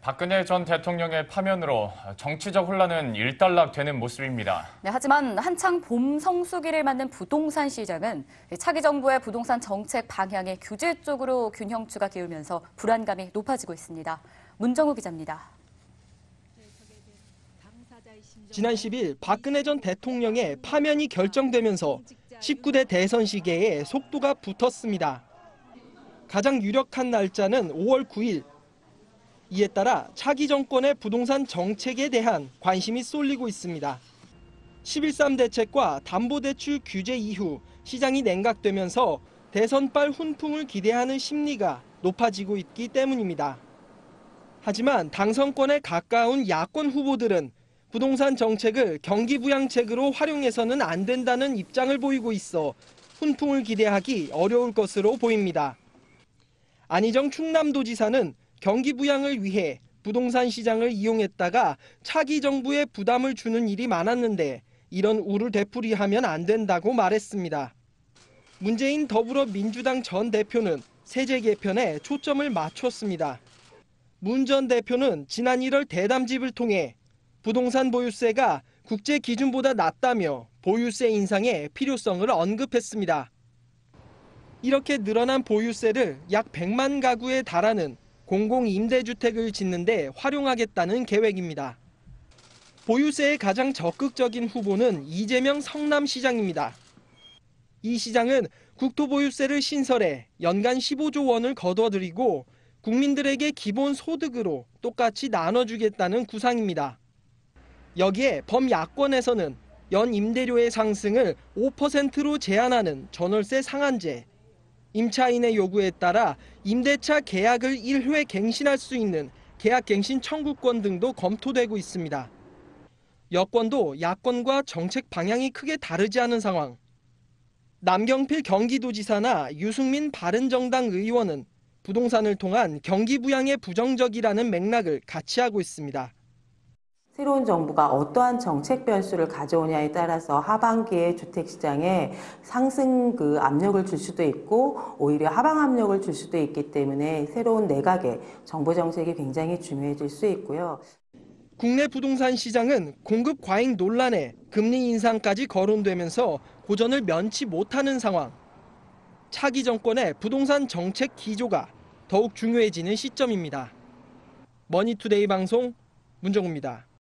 박근혜 전 대통령의 파면으로 정치적 혼란은 일단락되는 모습입니다. 네, 하지만 한창 봄 성수기를 맞는 부동산 시장은 차기 정부의 부동산 정책 방향의 규제 쪽으로 균형추가 기울면서 불안감이 높아지고 있습니다. 문정우 기자입니다. 지난 10일 박근혜 전 대통령의 파면이 결정되면서 19대 대선 시계에 속도가 붙었습니다. 가장 유력한 날짜는 5월 9일. 이에 따라 차기 정권의 부동산 정책에 대한 관심이 쏠리고 있습니다. 11.3 대책과 담보대출 규제 이후 시장이 냉각되면서 대선발 훈풍을 기대하는 심리가 높아지고 있기 때문입니다. 하지만 당선권에 가까운 야권 후보들은 부동산 정책을 경기부양책으로 활용해서는 안 된다는 입장을 보이고 있어 훈풍을 기대하기 어려울 것으로 보입니다. 안희정 충남도지사는 경기부양을 위해 부동산 시장을 이용했다가 차기 정부에 부담을 주는 일이 많았는데 이런 우를 되풀이하면 안 된다고 말했습니다. 문재인 더불어민주당 전 대표는 세제 개편에 초점을 맞췄습니다. 문 전 대표는 지난 1월 대담집을 통해 부동산 보유세가 국제 기준보다 낮다며 보유세 인상의 필요성을 언급했습니다. 이렇게 늘어난 보유세를 약 100만 가구에 달하는 공공임대주택을 짓는 데 활용하겠다는 계획입니다. 보유세의 가장 적극적인 후보는 이재명 성남시장입니다. 이 시장은 국토보유세를 신설해 연간 15조 원을 거둬들이고 국민들에게 기본 소득으로 똑같이 나눠주겠다는 구상입니다. 여기에 범야권에서는 연 임대료의 상승을 5%로 제한하는 전월세 상한제, 임차인의 요구에 따라 임대차 계약을 1회 갱신할 수 있는 계약갱신 청구권 등도 검토되고 있습니다. 여권도 야권과 정책 방향이 크게 다르지 않은 상황. 남경필 경기도지사나 유승민 바른정당 의원은 부동산을 통한 경기 부양에 부정적이라는 맥락을 같이 하고 있습니다. 새로운 정부가 어떠한 정책 변수를 가져오냐에 따라서 하반기에 주택시장에 상승 압력을 줄 수도 있고 오히려 하방 압력을 줄 수도 있기 때문에 새로운 내각의 정부 정책이 굉장히 중요해질 수 있고요. 국내 부동산 시장은 공급 과잉 논란에 금리 인상까지 거론되면서 고전을 면치 못하는 상황. 차기 정권의 부동산 정책 기조가 더욱 중요해지는 시점입니다. 머니투데이 방송 문정우입니다.